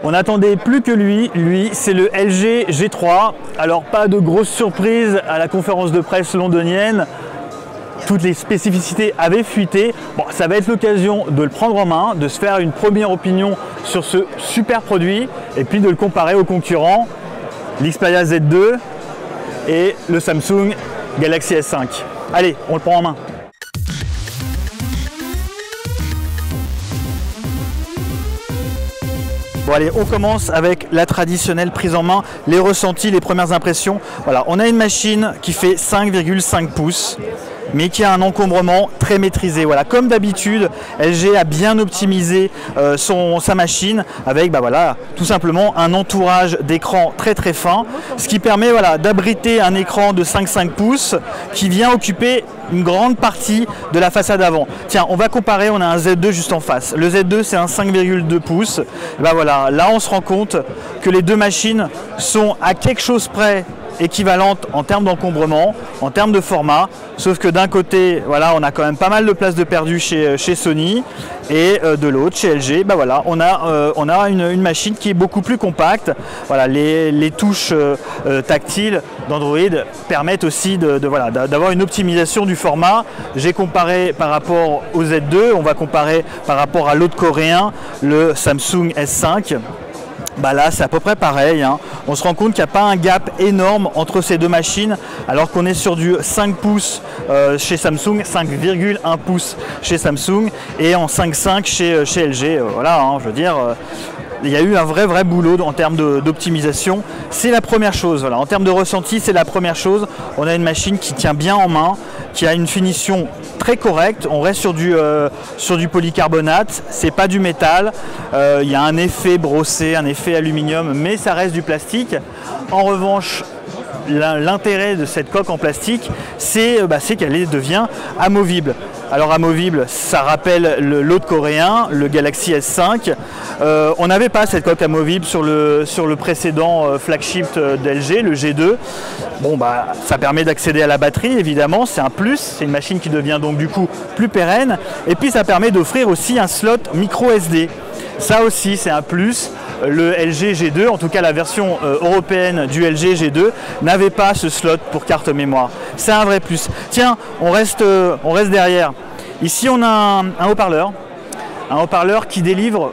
On n'attendait plus que lui, c'est le LG G3. Alors pas de grosse surprise à la conférence de presse londonienne, toutes les spécificités avaient fuité. Bon, ça va être l'occasion de le prendre en main, de se faire une première opinion sur ce super produit et puis de le comparer aux concurrents, l'Xperia Z2 et le Samsung Galaxy S5. Allez, on le prend en main. Bon allez, on commence avec la traditionnelle prise en main, les ressentis, les premières impressions. Voilà, on a une machine qui fait 5,5 pouces, mais qui a un encombrement très maîtrisé. Voilà, comme d'habitude, LG a bien optimisé sa machine avec voilà, tout simplement un entourage d'écran très très fin, ce qui permet voilà, d'abriter un écran de 5,5 pouces qui vient occuper une grande partie de la façade avant. Tiens, on va comparer, on a un Z2 juste en face. Le Z2 c'est un 5,2 pouces. Ben voilà, là on se rend compte que les deux machines sont à quelque chose près équivalentes en termes d'encombrement, en termes de format, sauf que d'un côté, voilà, on a quand même pas mal de place de perdu chez Sony, et de l'autre, chez LG, ben voilà, on a une machine qui est beaucoup plus compacte. Voilà, les touches tactiles d'Android permettent aussi d'avoir une optimisation du format. J'ai comparé par rapport au Z2, on va comparer par rapport à l'autre coréen, le Samsung S5. Bah là c'est à peu près pareil, hein. On se rend compte qu'il n'y a pas un gap énorme entre ces deux machines alors qu'on est sur du 5 pouces chez Samsung, 5,1 pouces chez Samsung et en 5,5 chez LG. Voilà, hein, je veux dire, il y a eu un vrai boulot en termes d'optimisation. C'est la première chose, voilà. En termes de ressenti, c'est la première chose. On a une machine qui tient bien en main, qui a une finition très correcte. On reste sur du polycarbonate, c'est pas du métal. Il y a un effet brossé, un effet aluminium, mais ça reste du plastique. En revanche, l'intérêt de cette coque en plastique, c'est qu'elle devient amovible. Alors amovible, ça rappelle l'autre coréen, le Galaxy S5. On n'avait pas cette coque amovible sur le précédent flagship d'LG, le G2. Bon ça permet d'accéder à la batterie évidemment, c'est un plus, c'est une machine qui devient donc du coup plus pérenne. Et puis ça permet d'offrir aussi un slot micro SD. Ça aussi c'est un plus. Le LG G2, en tout cas la version européenne du LG G2, n'avait pas ce slot pour carte mémoire. C'est un vrai plus. Tiens, on reste derrière. Ici on a un haut-parleur qui délivre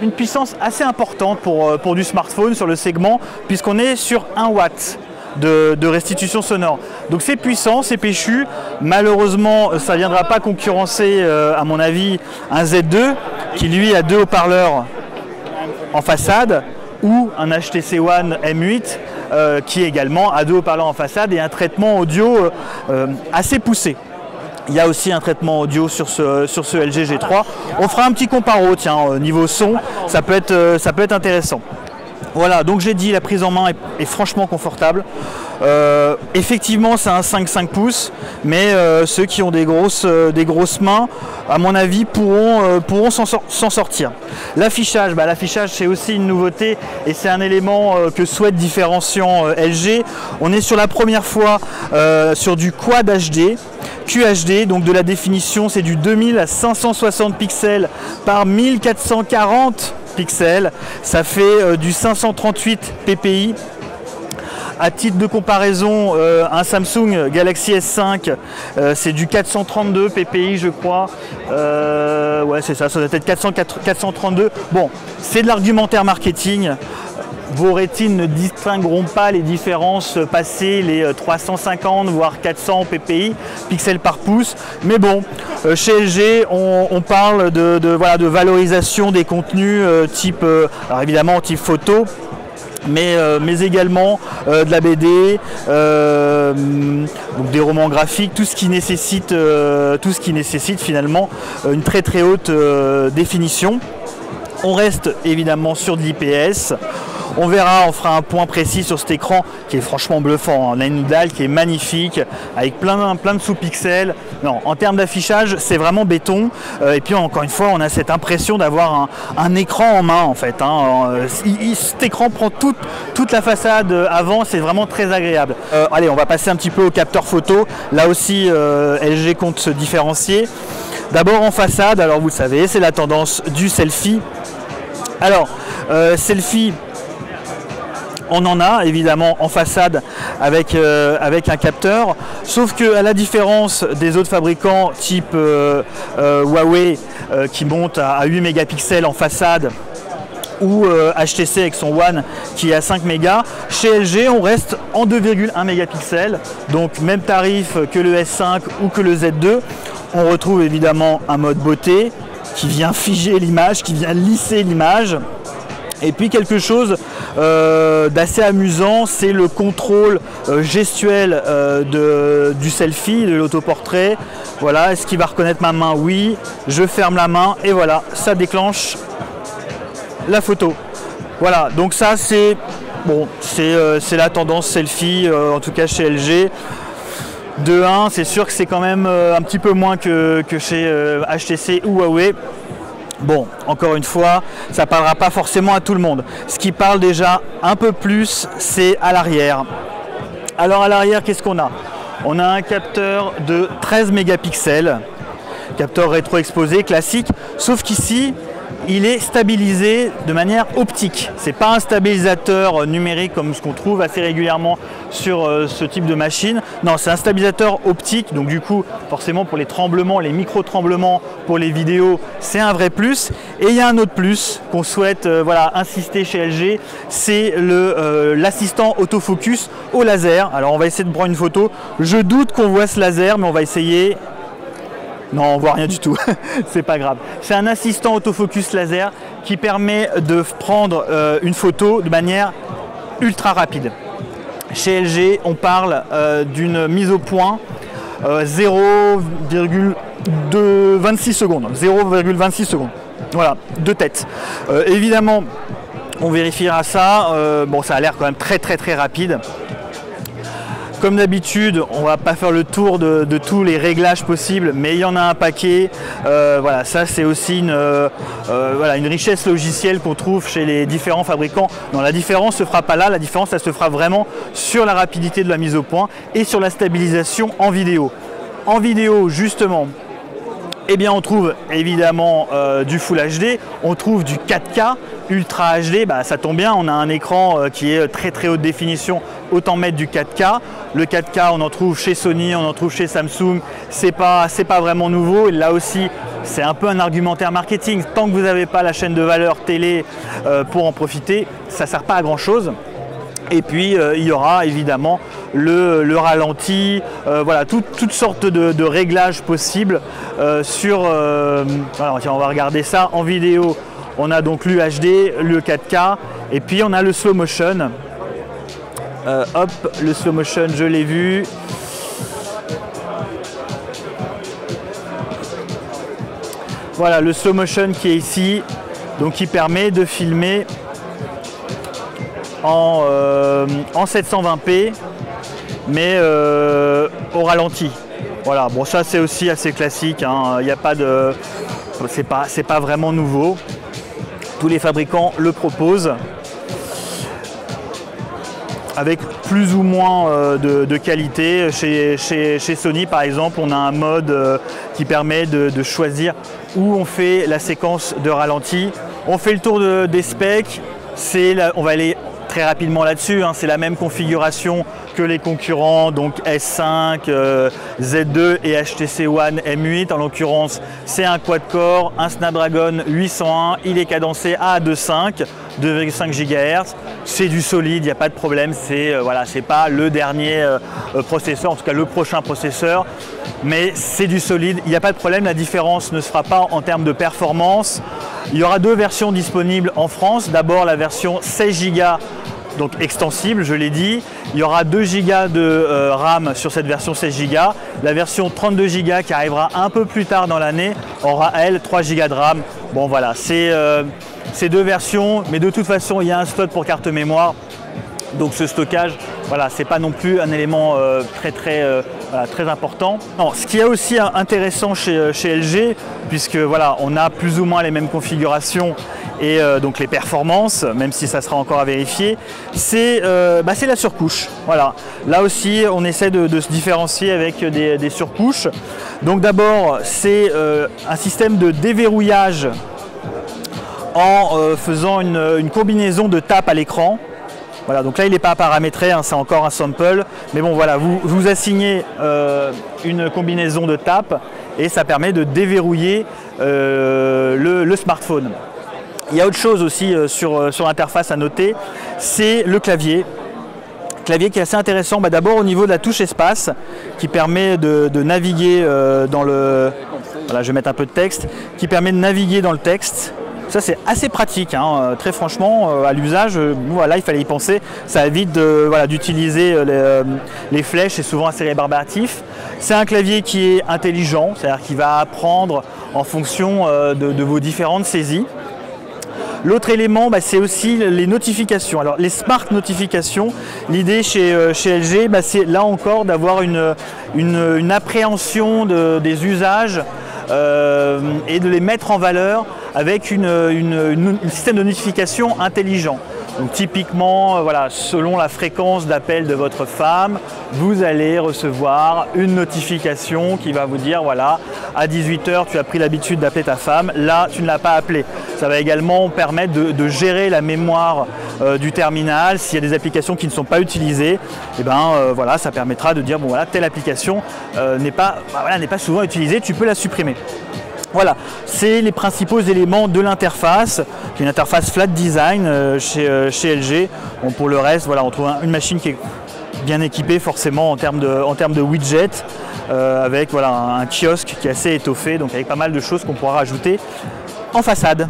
une puissance assez importante pour du smartphone sur le segment, puisqu'on est sur 1 watt de restitution sonore. Donc c'est puissant, c'est péchu. Malheureusement, ça ne viendra pas concurrencer, à mon avis, un Z2 qui lui a deux haut-parleurs en façade, ou un HTC One M8 qui également a deux haut-parleurs en façade et un traitement audio assez poussé. Il y a aussi un traitement audio sur ce LG G3. On fera un petit comparo, tiens, niveau son, ça peut être intéressant. Voilà, donc j'ai dit, la prise en main est franchement confortable. Effectivement, c'est un 5,5 pouces, mais ceux qui ont des grosses mains, à mon avis, pourront s'en sortir. L'affichage, l'affichage, c'est aussi une nouveauté et c'est un élément que souhaite différenciant LG. On est sur la première fois sur du Quad HD. QHD, donc de la définition, c'est du 2000 à 560 pixels par 1440 pixels. Ça fait du 538 ppi. À titre de comparaison, un Samsung Galaxy S5, c'est du 432 ppi, je crois. Ouais, c'est ça, ça doit être 432. Bon, c'est de l'argumentaire marketing. Vos rétines ne distingueront pas les différences passées les 350 voire 400 ppi, pixels par pouce. Mais bon, chez LG, on parle de valorisation des contenus type, alors évidemment type photo, mais également de la BD, donc des romans graphiques, tout ce qui nécessite finalement une très haute définition. On reste évidemment sur de l'IPS. On verra, on fera un point précis sur cet écran qui est franchement bluffant. On a une dalle qui est magnifique avec plein de sous-pixels. Non, en termes d'affichage, c'est vraiment béton. Et puis encore une fois, on a cette impression d'avoir un écran en main en fait. Cet écran prend toute la façade avant, c'est vraiment très agréable. Allez, on va passer un petit peu au capteur photo. Là aussi, LG compte se différencier. D'abord en façade, alors vous le savez, c'est la tendance du selfie. Alors, selfie, on en a évidemment en façade avec un capteur, sauf que à la différence des autres fabricants type Huawei qui monte à 8 mégapixels en façade, ou HTC avec son One qui est à 5 mégas, chez LG on reste en 2,1 mégapixels, donc même tarif que le S5 ou que le Z2. On retrouve évidemment un mode beauté qui vient figer l'image, qui vient lisser l'image. Et puis quelque chose d'assez amusant, c'est le contrôle gestuel du selfie, de l'autoportrait. Voilà, est-ce qu'il va reconnaître ma main? Oui, je ferme la main et voilà, ça déclenche la photo. Voilà, donc ça c'est bon, c'est la tendance selfie, en tout cas chez LG. De 1, c'est sûr que c'est quand même un petit peu moins que chez HTC ou Huawei. Bon, encore une fois, ça ne parlera pas forcément à tout le monde. Ce qui parle déjà un peu plus, c'est à l'arrière. Alors à l'arrière, qu'est-ce qu'on a? On a un capteur de 13 mégapixels, capteur rétro-exposé classique, sauf qu'ici, il est stabilisé de manière optique. Ce n'est pas un stabilisateur numérique comme ce qu'on trouve assez régulièrement sur ce type de machine. Non, c'est un stabilisateur optique. Donc du coup, forcément pour les tremblements, les micro-tremblements pour les vidéos, c'est un vrai plus. Et il y a un autre plus qu'on souhaite voilà, insister chez LG, c'est l'assistant autofocus au laser. Alors on va essayer de prendre une photo. Je doute qu'on voit ce laser, mais on va essayer. Non, on voit rien du tout, c'est pas grave. C'est un assistant autofocus laser qui permet de prendre une photo de manière ultra rapide. Chez LG, on parle d'une mise au point 0,26 secondes. 0,26 secondes. Voilà, de tête. Évidemment, on vérifiera ça. Bon, ça a l'air quand même très rapide. Comme d'habitude, on ne va pas faire le tour de tous les réglages possibles, mais il y en a un paquet. Voilà, ça c'est aussi une richesse logicielle qu'on trouve chez les différents fabricants. Non, la différence ne se fera pas là, la différence elle se fera vraiment sur la rapidité de la mise au point et sur la stabilisation en vidéo. En vidéo, justement, eh bien, on trouve évidemment du Full HD, on trouve du 4K, Ultra HD, bah, ça tombe bien, on a un écran qui est très haute définition, autant mettre du 4K. Le 4K, on en trouve chez Sony, on en trouve chez Samsung, c'est pas vraiment nouveau. Et là aussi, c'est un peu un argumentaire marketing. Tant que vous n'avez pas la chaîne de valeur télé pour en profiter, ça ne sert pas à grand chose. Et puis il y aura évidemment le ralenti, voilà, toutes sortes de réglages possibles sur. Voilà, tiens, on va regarder ça en vidéo. On a donc l'UHD, le 4K, et puis on a le slow motion. Hop, le slow motion, je l'ai vu. Voilà, le slow motion qui est ici, donc qui permet de filmer en 720p, mais au ralenti. Voilà, bon ça c'est aussi assez classique, hein. Il n'y a pas de, c'est pas vraiment nouveau. Tous les fabricants le proposent avec plus ou moins de qualité. Chez Sony par exemple, on a un mode qui permet de choisir où on fait la séquence de ralenti. On fait le tour des specs, on va aller très rapidement là-dessus, hein. C'est la même configuration que les concurrents, donc S5, Z2 et HTC One M8. En l'occurrence, c'est un quad-core, un Snapdragon 801, il est cadencé à 2.5, 2,5 GHz. C'est du solide, il n'y a pas de problème, voilà, c'est pas le dernier processeur, en tout cas le prochain processeur, mais c'est du solide, il n'y a pas de problème, la différence ne se fera pas en termes de performance. Il y aura deux versions disponibles en France, d'abord la version 16 Go, donc extensible, je l'ai dit. Il y aura 2 Go de RAM sur cette version 16 Go. La version 32 Go qui arrivera un peu plus tard dans l'année aura, elle, 3 Go de RAM. Bon voilà, c'est deux versions, mais de toute façon, il y a un slot pour carte mémoire. Donc ce stockage, voilà, c'est pas non plus un élément très important. Non, ce qui est aussi intéressant chez LG, puisque voilà, on a plus ou moins les mêmes configurations et donc les performances, même si ça sera encore à vérifier, c'est la surcouche. Voilà, là aussi, on essaie de se différencier avec des surcouches. Donc d'abord, c'est un système de déverrouillage en faisant une combinaison de tapes à l'écran. Voilà, donc là il n'est pas paramétré, hein, c'est encore un sample, mais bon voilà, vous assignez une combinaison de tapes et ça permet de déverrouiller le smartphone. Il y a autre chose aussi sur l'interface à noter, c'est le clavier. Clavier qui est assez intéressant, d'abord au niveau de la touche espace qui permet de naviguer dans le... Voilà, je vais mettre un peu de texte, qui permet de naviguer dans le texte. Ça c'est assez pratique, hein, très franchement, à l'usage, voilà, il fallait y penser. Ça évite d'utiliser les flèches, c'est souvent assez rébarbatif. C'est un clavier qui est intelligent, c'est-à-dire qu'il va apprendre en fonction de vos différentes saisies. L'autre élément, c'est aussi les notifications. Alors les smart notifications, l'idée chez LG, c'est là encore d'avoir une appréhension des usages et de les mettre en valeur avec un système de notification intelligent. Donc typiquement, voilà, selon la fréquence d'appel de votre femme, vous allez recevoir une notification qui va vous dire voilà, à 18 h tu as pris l'habitude d'appeler ta femme, là tu ne l'as pas appelée. Ça va également permettre de gérer la mémoire du terminal. S'il y a des applications qui ne sont pas utilisées, et voilà, ça permettra de dire bon voilà, telle application n'est pas souvent utilisée, tu peux la supprimer. Voilà, c'est les principaux éléments de l'interface, qui est une interface flat design chez LG. Bon, pour le reste, voilà, on trouve une machine qui est bien équipée forcément en termes de widgets, avec voilà, un kiosque qui est assez étoffé, donc avec pas mal de choses qu'on pourra rajouter en façade.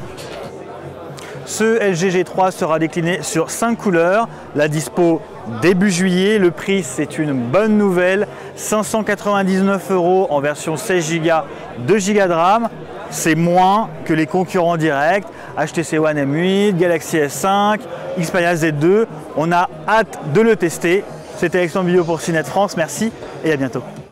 Ce LG G3 sera décliné sur 5 couleurs, la dispo début juillet, le prix c'est une bonne nouvelle, 599 € en version 16 Go, 2 Go de RAM, c'est moins que les concurrents directs, HTC One M8, Galaxy S5, Xperia Z2, on a hâte de le tester. C'était Alexandre Billot pour CNET France, merci et à bientôt.